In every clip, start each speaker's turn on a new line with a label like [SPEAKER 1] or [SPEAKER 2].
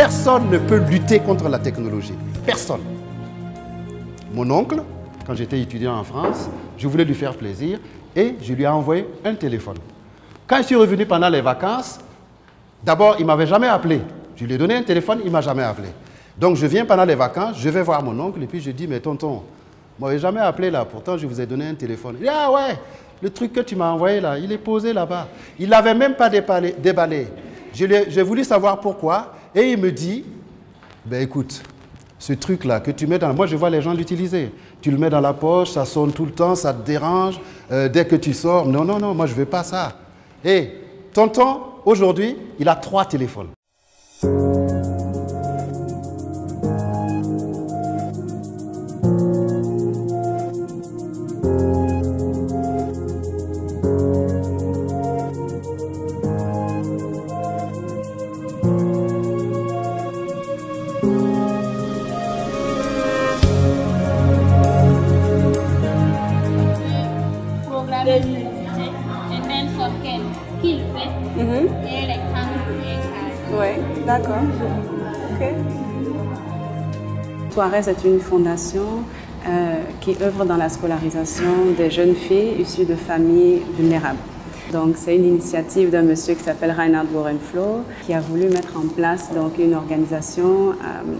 [SPEAKER 1] Personne ne peut lutter contre la technologie. Personne. Mon oncle, quand j'étais étudiant en France, je voulais lui faire plaisir et je lui ai envoyé un téléphone. Quand je suis revenu pendant les vacances, d'abord, il ne m'avait jamais appelé. Je lui ai donné un téléphone, il ne m'a jamais appelé. Donc, je viens pendant les vacances, je vais voir mon oncle et puis je dis, mais tonton, vous ne m'avez jamais appelé là, pourtant je vous ai donné un téléphone. Il dit, ah ouais, le truc que tu m'as envoyé là, il est posé là-bas. Il ne l'avait même pas déballé. J'ai voulu savoir pourquoi et il me dit, ben écoute, ce truc-là que tu mets dans... Moi, je vois les gens l'utiliser. Tu le mets dans la poche, ça sonne tout le temps, ça te dérange. Dès que tu sors, non, non, non, moi, je ne veux pas ça. Et tonton, aujourd'hui, il a 3 téléphones.
[SPEAKER 2] Oui, d'accord. Ok. Toires est une fondation qui œuvre dans la scolarisation des jeunes filles issues de familles vulnérables. Donc, c'est une initiative d'un monsieur qui s'appelle Reinhard Borenflo qui a voulu mettre en place donc, une organisation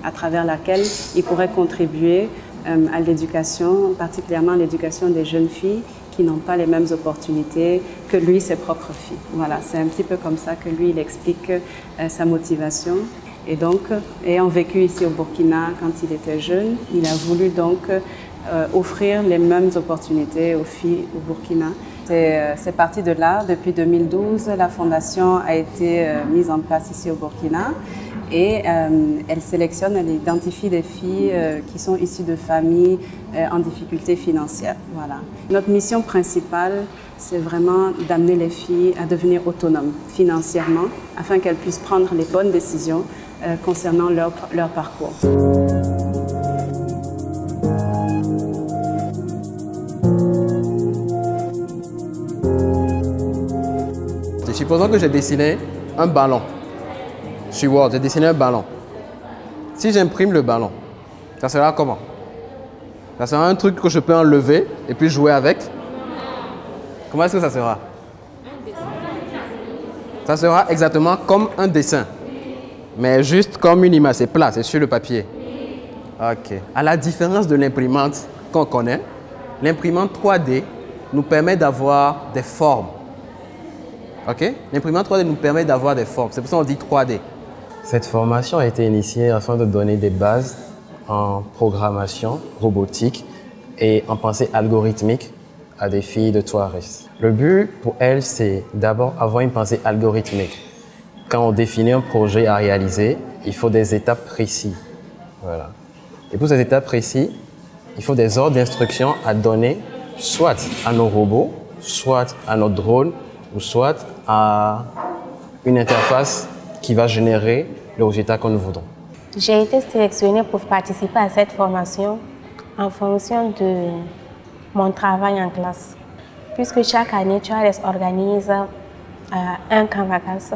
[SPEAKER 2] à travers laquelle il pourrait contribuer à l'éducation, particulièrement l'éducation des jeunes filles qui n'ont pas les mêmes opportunités que lui, ses propres filles. Voilà, c'est un petit peu comme ça que lui, il explique sa motivation. Et donc, ayant vécu ici au Burkina quand il était jeune, il a voulu donc offrir les mêmes opportunités aux filles au Burkina. C'est parti de là. Depuis 2012, la fondation a été mise en place ici au Burkina. Et elle sélectionne, elle identifie des filles qui sont issues de familles en difficulté financière. Voilà. Notre mission principale, c'est vraiment d'amener les filles à devenir autonomes financièrement afin qu'elles puissent prendre les bonnes décisions concernant leur parcours.
[SPEAKER 3] Supposons que j'ai dessiné un ballon. Sur Word, j'ai dessiné un ballon. Si j'imprime le ballon, ça sera comment? Ça sera un truc que je peux enlever et puis jouer avec. Comment est-ce que ça sera? Ça sera exactement comme un dessin, mais juste comme une image, c'est plat, c'est sur le papier. Ok. À la différence de l'imprimante qu'on connaît, l'imprimante 3D nous permet d'avoir des formes. Ok? L'imprimante 3D nous permet d'avoir des formes, c'est pour ça qu'on dit 3D.
[SPEAKER 4] Cette formation a été initiée afin de donner des bases en programmation, robotique et en pensée algorithmique à des filles de Touareg. Le but pour elles, c'est d'abord avoir une pensée algorithmique. Quand on définit un projet à réaliser, il faut des étapes précises. Voilà. Et pour ces étapes précises, il faut des ordres d'instruction à donner soit à nos robots, soit à notre drone, ou soit à une interface qui va générer le résultat que nous voudrons.
[SPEAKER 5] J'ai été sélectionnée pour participer à cette formation en fonction de mon travail en classe. Puisque chaque année, Touareg organise un camp vacances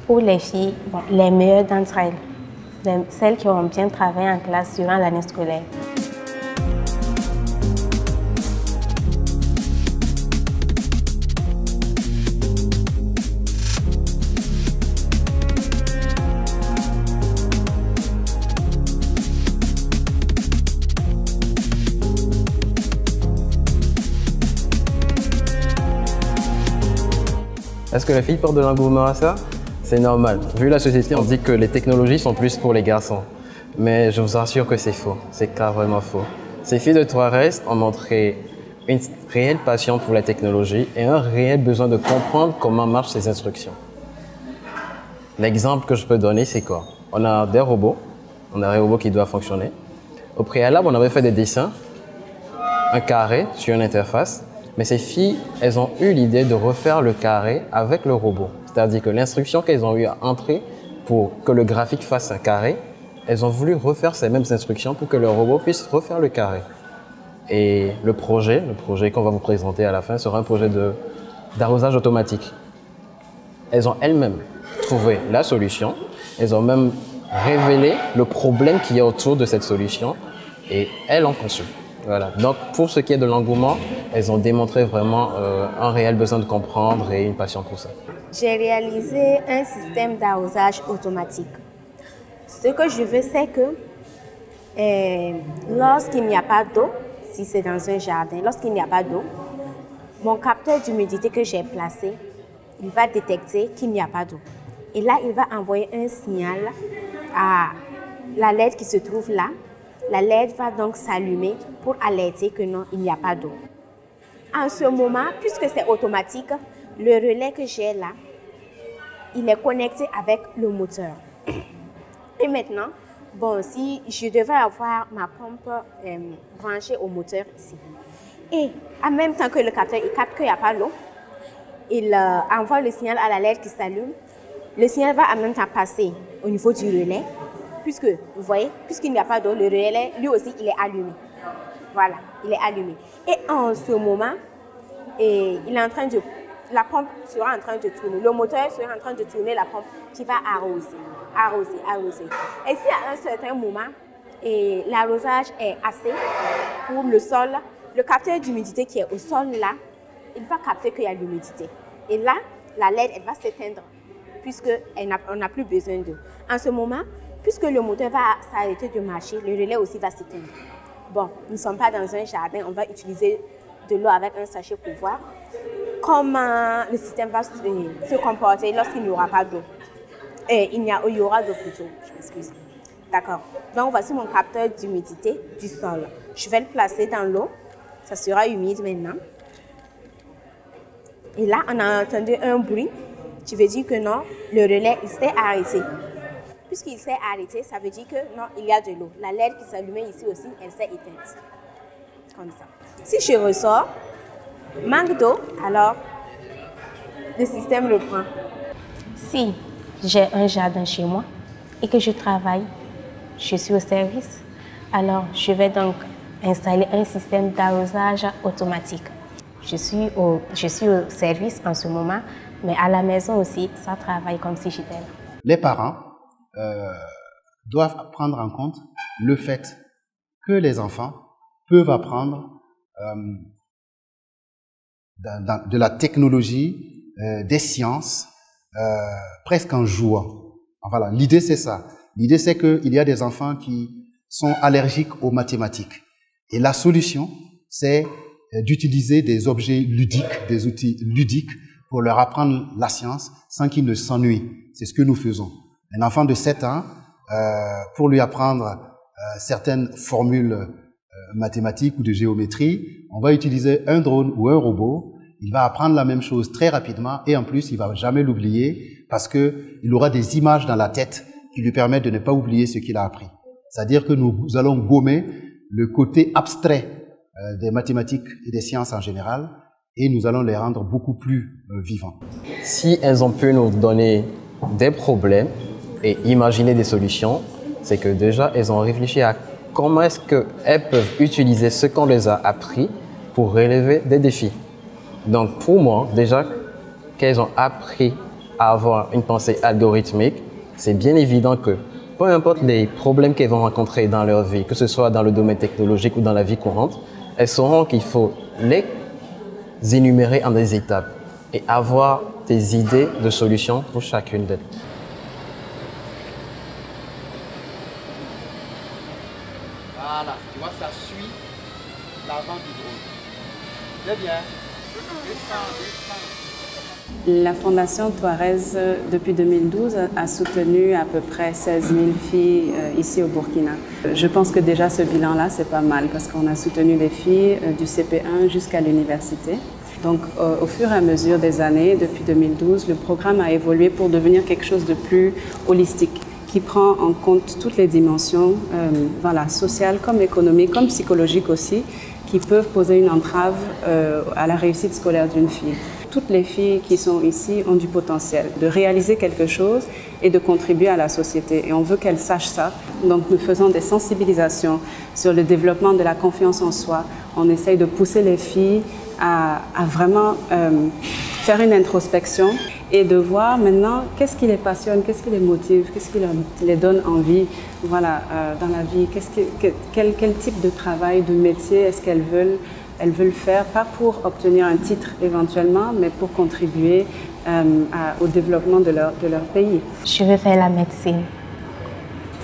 [SPEAKER 5] pour les filles, bon, les meilleures d'entre elles, celles qui ont bien travaillé en classe durant l'année scolaire.
[SPEAKER 4] Est-ce que les filles portent de l'engouement à ça? C'est normal. Vu la société, on dit que les technologies sont plus pour les garçons. Mais je vous assure que c'est faux. C'est carrément faux. Ces filles de Touareg ont montré une réelle passion pour la technologie et un réel besoin de comprendre comment marchent ces instructions. L'exemple que je peux donner, c'est quoi? On a des robots. On a un robot qui doit fonctionner. Au préalable, on avait fait des dessins, un carré sur une interface. Mais ces filles, elles ont eu l'idée de refaire le carré avec le robot. C'est-à-dire que l'instruction qu'elles ont eu à entrer pour que le graphique fasse un carré, elles ont voulu refaire ces mêmes instructions pour que le robot puisse refaire le carré. Et le projet qu'on va vous présenter à la fin sera un projet d'arrosage automatique. Elles ont elles-mêmes trouvé la solution. Elles ont même révéler le problème qu'il y a autour de cette solution et elles ont conçu. Voilà. Donc, pour ce qui est de l'engouement, elles ont démontré vraiment un réel besoin de comprendre et une passion pour ça.
[SPEAKER 5] J'ai réalisé un système d'arrosage automatique. Ce que je veux, c'est que lorsqu'il n'y a pas d'eau, si c'est dans un jardin, lorsqu'il n'y a pas d'eau, mon capteur d'humidité que j'ai placé, il va détecter qu'il n'y a pas d'eau. Et là, il va envoyer un signal à la LED qui se trouve là. La LED va donc s'allumer pour alerter que non, il n'y a pas d'eau. En ce moment, puisque c'est automatique, le relais que j'ai là, il est connecté avec le moteur. Et maintenant, bon, si je devais avoir ma pompe branchée au moteur ici, et en même temps que le capteur il capte qu'il n'y a pas d'eau, il envoie le signal à la LED qui s'allume. Le signal va en même temps passer au niveau du relais, puisque, vous voyez, puisqu'il n'y a pas d'eau, le relais, lui aussi, il est allumé. Voilà, il est allumé. Et en ce moment, la pompe sera en train de tourner. Le moteur sera en train de tourner la pompe qui va arroser. Et si à un certain moment, l'arrosage est assez pour le sol, le capteur d'humidité qui est au sol là, il va capter qu'il y a l'humidité. Et là, la LED, elle va s'éteindre, puisqu'on n'a plus besoin d'eau. En ce moment, puisque le moteur va s'arrêter de marcher, le relais aussi va s'éteindre. Bon, nous ne sommes pas dans un jardin, on va utiliser de l'eau avec un sachet pour voir comment le système va se comporter lorsqu'il n'y aura pas d'eau. Il y aura d'eau plutôt, je m'excuse. D'accord. Donc, voici mon capteur d'humidité du sol. Je vais le placer dans l'eau. Ça sera humide maintenant. Et là, on a entendu un bruit qui veut dire que non, le relais il s'est arrêté. Puisqu'il s'est arrêté, ça veut dire que non, il y a de l'eau. La LED qui s'allumait ici aussi, elle s'est éteinte. Comme ça. Si je ressors, manque d'eau, alors le système reprend. Si j'ai un jardin chez moi et que je travaille, je suis au service, alors je vais donc installer un système d'arrosage automatique. Je suis au service en ce moment, mais à la maison aussi, ça travaille comme si j'étais là.
[SPEAKER 1] Les parents doivent prendre en compte le fait que les enfants peuvent apprendre de la technologie, des sciences, presque en jouant. Voilà, l'idée c'est ça. L'idée c'est qu'il y a des enfants qui sont allergiques aux mathématiques. Et la solution, c'est d'utiliser des objets ludiques, des outils ludiques pour leur apprendre la science sans qu'ils ne s'ennuient. C'est ce que nous faisons. Un enfant de 7 ans, pour lui apprendre certaines formules mathématiques ou de géométrie, on va utiliser un drone ou un robot. Il va apprendre la même chose très rapidement et en plus, il ne va jamais l'oublier parce qu'il aura des images dans la tête qui lui permettent de ne pas oublier ce qu'il a appris. C'est-à-dire que nous allons gommer le côté abstrait des mathématiques et des sciences en général et nous allons les rendre beaucoup plus vivants.
[SPEAKER 4] Si elles ont pu nous donner des problèmes et imaginer des solutions, c'est que déjà, elles ont réfléchi à comment est-ce qu'elles peuvent utiliser ce qu'on les a appris pour relever des défis. Donc pour moi, déjà qu'elles ont appris à avoir une pensée algorithmique, c'est bien évident que peu importe les problèmes qu'elles vont rencontrer dans leur vie, que ce soit dans le domaine technologique ou dans la vie courante, elles sauront qu'il faut les énumérer en des étapes et avoir des idées de solutions pour chacune d'elles.
[SPEAKER 1] Voilà, tu vois, ça suit l'avant du drone. Très bien.
[SPEAKER 2] La Fondation Touarez, depuis 2012, a soutenu à peu près 16 000 filles ici au Burkina. Je pense que déjà ce bilan-là, c'est pas mal parce qu'on a soutenu des filles du CP1 jusqu'à l'université. Donc au fur et à mesure des années, depuis 2012, le programme a évolué pour devenir quelque chose de plus holistique, qui prend en compte toutes les dimensions voilà, sociales comme économiques, comme psychologiques aussi, qui peuvent poser une entrave à la réussite scolaire d'une fille. Toutes les filles qui sont ici ont du potentiel de réaliser quelque chose et de contribuer à la société. Et on veut qu'elles sachent ça. Donc nous faisons des sensibilisations sur le développement de la confiance en soi. On essaye de pousser les filles à vraiment faire une introspection et de voir maintenant qu'est-ce qui les passionne, qu'est-ce qui les motive, qu'est-ce qui les donne envie voilà, dans la vie, quel type de travail, de métier est-ce qu'elles veulent faire, pas pour obtenir un titre éventuellement, mais pour contribuer au développement de leur pays.
[SPEAKER 5] Je veux faire la médecine.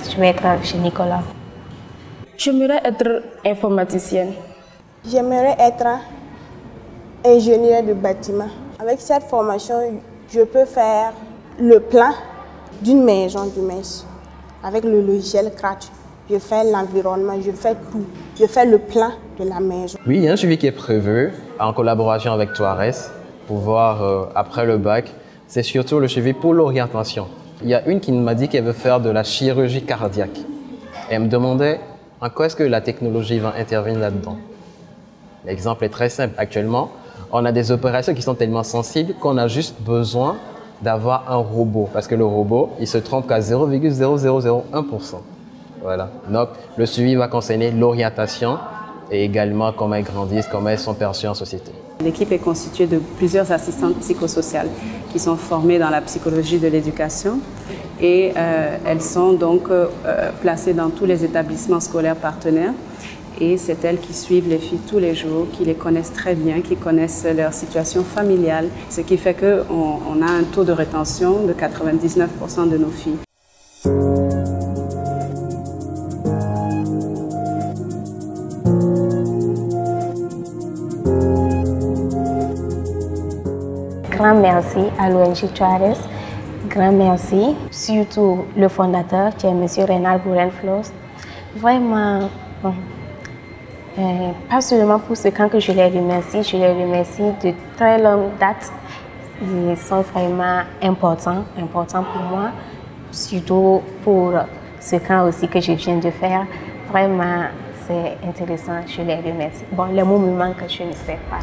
[SPEAKER 5] Je vais être chez Nicolas.
[SPEAKER 6] J'aimerais être informaticienne.
[SPEAKER 7] J'aimerais être ingénieur de bâtiment. Avec cette formation, je peux faire le plan d'une maison du MES. Avec le logiciel Scratch, je fais l'environnement, je fais tout. Je fais le plan de la maison.
[SPEAKER 4] Oui, il y a un suivi qui est prévu en collaboration avec Toares pour voir après le bac. C'est surtout le suivi pour l'orientation. Il y a une qui m'a dit qu'elle veut faire de la chirurgie cardiaque. Et elle me demandait en quoi est-ce que la technologie va intervenir là-dedans. L'exemple est très simple. Actuellement, on a des opérations qui sont tellement sensibles qu'on a juste besoin d'avoir un robot. Parce que le robot, il se trompe qu'à 0,0001%. Voilà. Donc, le suivi va concerner l'orientation et également comment elles grandissent, comment elles sont perçues en société.
[SPEAKER 2] L'équipe est constituée de plusieurs assistantes psychosociales qui sont formées dans la psychologie de l'éducation et elles sont donc placées dans tous les établissements scolaires partenaires. Et c'est elles qui suivent les filles tous les jours, qui les connaissent très bien, qui connaissent leur situation familiale, ce qui fait qu'on a un taux de rétention de 99% de nos filles.
[SPEAKER 5] Grand merci à l'ONG Toares. Grand merci, surtout le fondateur qui est M. Reinhard Bourenflos. Vraiment, pas seulement pour ce camp que je les remercie de très longue date. Ils sont vraiment importants pour moi, surtout pour ce camp aussi que je viens de faire. Vraiment, c'est intéressant, je les remercie. Bon, les mots me manquent, je ne sais pas.